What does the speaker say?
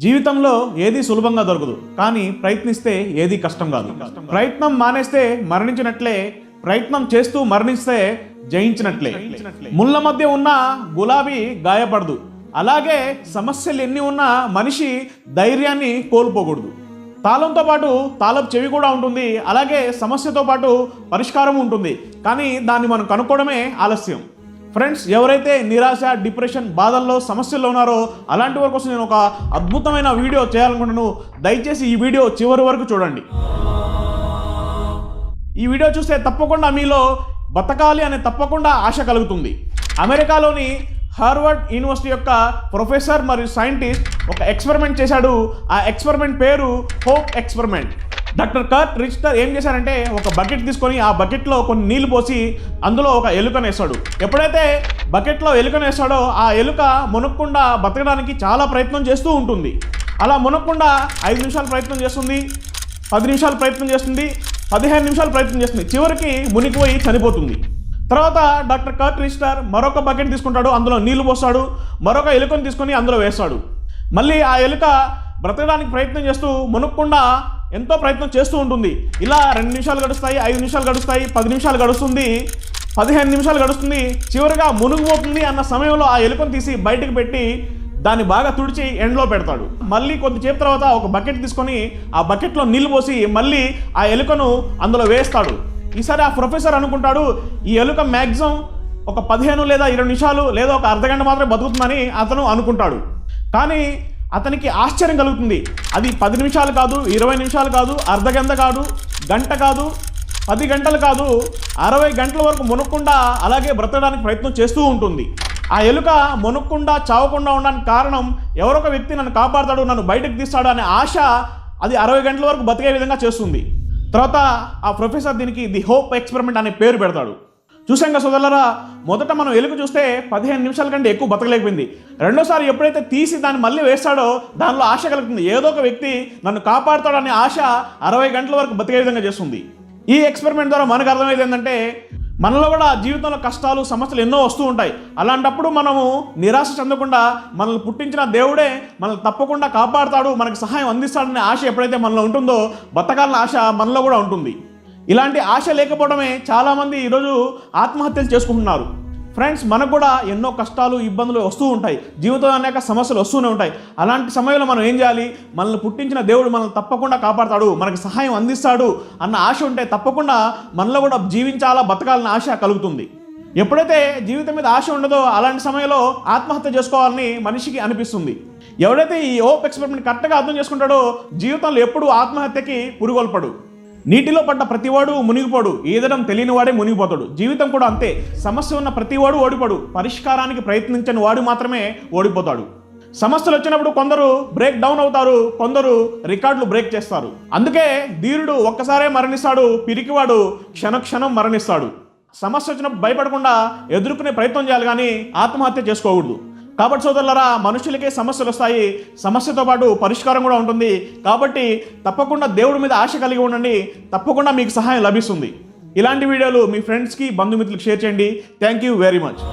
జీవితంలో ఏది సులభంగా దొరకదు, కానీ ప్రయత్నిస్తే ఏది కష్టం కాదు. ప్రయత్నం మానేస్తే మరణించినట్లే, ప్రయత్నం చేస్తూ మరణిస్తే జయించినట్లే. ముళ్ళ మధ్య ఉన్న గులాబీ గాయపడదు, అలాగే సమస్యలు ఎన్ని ఉన్నా మనిషి ధైర్యాన్ని కోల్పోకూడదు. తాళంతో పాటు తాళపు చెవి కూడా ఉంటుంది, అలాగే సమస్యతో పాటు పరిష్కారం ఉంటుంది, కానీ దాన్ని మనం కనుక్కోవడమే ఆలస్యం. ఫ్రెండ్స్, ఎవరైతే నిరాశ, డిప్రెషన్, బాధల్లో, సమస్యల్లో ఉన్నారో అలాంటి వారి కోసం నేను ఒక అద్భుతమైన వీడియో చేయాలనుకుంటున్నాను. దయచేసి ఈ వీడియో చివరి వరకు చూడండి. ఈ వీడియో చూస్తే తప్పకుండా మీలో బతకాలి అనే తప్పకుండా ఆశ కలుగుతుంది. అమెరికాలోని హార్వర్డ్ యూనివర్సిటీ యొక్క ప్రొఫెసర్ మరియు సైంటిస్ట్ ఒక ఎక్స్పెరిమెంట్ చేశాడు. ఆ ఎక్స్పెరిమెంట్ పేరు హోప్ ఎక్స్పెరిమెంట్. డాక్టర్ కర్ట్ రిచ్టర్ ఏం చేశారంటే, ఒక బకెట్ తీసుకొని ఆ బకెట్లో కొన్ని నీళ్లు పోసి అందులో ఒక ఎలుకను వేస్తాడు. ఎప్పుడైతే బకెట్లో ఎలుకను వేస్తాడో ఆ ఎలుక మునక్కుండా బతకడానికి చాలా ప్రయత్నం చేస్తూ ఉంటుంది. అలా మునక్కుండా 5 నిమిషాలు ప్రయత్నం చేస్తుంది, 10 నిమిషాలు ప్రయత్నం చేస్తుంది, 15 నిమిషాలు ప్రయత్నం చేస్తుంది, చివరికి మునిగిపోయి చనిపోతుంది. తర్వాత డాక్టర్ కర్ట్ రిచ్టర్ మరొక బకెట్ తీసుకుంటాడు, అందులో నీళ్లు పోస్తాడు, మరొక ఎలుకను తీసుకొని అందులో వేస్తాడు. మళ్ళీ ఆ ఎలుక బ్రతకడానికి ప్రయత్నం చేస్తూ మునక్కుండా ఎంతో ప్రయత్నం చేస్తూ ఉంటుంది. ఇలా 2 నిమిషాలు గడుస్తాయి, 5 నిమిషాలు గడుస్తాయి, 10 నిమిషాలు గడుస్తుంది, 15 నిమిషాలు గడుస్తుంది, చివరిగా మునిగిపోతుంది అన్న సమయంలో ఆ ఎలుకను తీసి బయటకు పెట్టి దాన్ని బాగా తుడిచి ఎండలో పెడతాడు. మళ్ళీ కొద్దిసేపు తర్వాత ఒక బకెట్ తీసుకొని ఆ బకెట్లో నీళ్లు పోసి మళ్ళీ ఆ ఎలుకను అందులో వేస్తాడు. ఈసారి ఆ ప్రొఫెసర్ అనుకుంటాడు, ఈ ఎలుక మ్యాక్సిమం ఒక 15 లేదా 20 నిమిషాలు లేదా ఒక అర్ధగంట మాత్రమే బతుకుతుందని అతను అనుకుంటాడు. కానీ అతనికి ఆశ్చర్యం కలుగుతుంది. అది 10 నిమిషాలు కాదు, 20 నిమిషాలు కాదు, అర్ధగంట కాదు, గంట కాదు, 10 గంటలు కాదు, 60 గంటల వరకు మునక్కుండా అలాగే బ్రతకడానికి ప్రయత్నం చేస్తూ ఉంటుంది. ఆ ఎలుక మునక్కుండా చావకుండా ఉండడానికి కారణం ఎవరొక వ్యక్తి నన్ను కాపాడతాడు, నన్ను బయటకు తీస్తాడు అనే ఆశ అది 60 గంటల వరకు బతికే విధంగా చేస్తుంది. తర్వాత ఆ ప్రొఫెసర్ దీనికి ది హోప్ ఎక్స్పెరిమెంట్ అనే పేరు పెడతాడు. చూసాం కదా సోదరులారా, మొదట మనం ఎలుక చూస్తే 15 నిమిషాల కంటే ఎక్కువ బతకలేకపోయింది. రెండోసారి ఎప్పుడైతే తీసి దాన్ని మళ్ళీ వేస్తాడో దానిలో ఆశ కలుగుతుంది, ఏదో ఒక వ్యక్తి నన్ను కాపాడుతాడు అనే ఆశ 60 గంటల వరకు బతికే విధంగా చేస్తుంది. ఈ ఎక్స్పెరిమెంట్ ద్వారా మనకు అర్థమైంది ఏంటంటే, మనలో కూడా జీవితంలో కష్టాలు, సమస్యలు ఎన్నో వస్తూ ఉంటాయి. అలాంటప్పుడు మనము నిరాశ చెందకుండా మనల్ని పుట్టించిన దేవుడే మనల్ని తప్పకుండా కాపాడుతాడు, మనకు సహాయం అందిస్తాడనే ఆశ ఎప్పుడైతే మనలో ఉంటుందో బతకాలన్న ఆశ మనలో కూడా ఉంటుంది. ఇలాంటి ఆశ లేకపోవడమే చాలామంది ఈరోజు ఆత్మహత్యలు చేసుకుంటున్నారు. ఫ్రెండ్స్, మనకు కూడా ఎన్నో కష్టాలు, ఇబ్బందులు వస్తూ ఉంటాయి, జీవితంలో అనేక సమస్యలు వస్తూనే ఉంటాయి. అలాంటి సమయంలో మనం ఏం చేయాలి? మనల్ని పుట్టించిన దేవుడు మనల్ని తప్పకుండా కాపాడతాడు, మనకి సహాయం అందిస్తాడు అన్న ఆశ ఉంటే తప్పకుండా మనలో కూడా జీవించాలా, బతకాలన్న ఆశ కలుగుతుంది. ఎప్పుడైతే జీవితం మీద ఆశ ఉండదో అలాంటి సమయంలో ఆత్మహత్య చేసుకోవాలని మనిషికి అనిపిస్తుంది. ఎవడైతే ఈ హోప్ ఎక్స్పెరిమెంట్ కరెక్ట్గా అర్థం చేసుకుంటాడో జీవితంలో ఎప్పుడూ ఆత్మహత్యకి పురుగొల్పడు. నీటిలో పడ్డ ప్రతివాడు మునిగిపోడు, ఈదడం తెలియని వాడే మునిగిపోతాడు. జీవితం కూడా అంతే. సమస్య ఉన్న ప్రతివాడు ఓడిపోడు, పరిష్కారానికి ప్రయత్నించని వాడు మాత్రమే ఓడిపోతాడు. సమస్యలు వచ్చినప్పుడు కొందరు బ్రేక్ డౌన్ అవుతారు, కొందరు రికార్డులు బ్రేక్ చేస్తారు. అందుకే ధీరుడు ఒక్కసారే మరణిస్తాడు, పిరికివాడు క్షణక్షణం మరణిస్తాడు. సమస్య వచ్చినప్పుడు భయపడకుండా ఎదుర్కొనే ప్రయత్నం చేయాలి, కానీ ఆత్మహత్య చేసుకోకూడదు. కాబట్టి సోదరులారా, మనుషులకే సమస్యలు వస్తాయి, సమస్యతో పాటు పరిష్కారం కూడా ఉంటుంది. కాబట్టి తప్పకుండా దేవుడి మీద ఆశ కలిగి ఉండండి, తప్పకుండా మీకు సహాయం లభిస్తుంది. ఇలాంటి వీడియోలు మీ ఫ్రెండ్స్కి, బంధుమిత్రులకు షేర్ చేయండి. Thank you very much.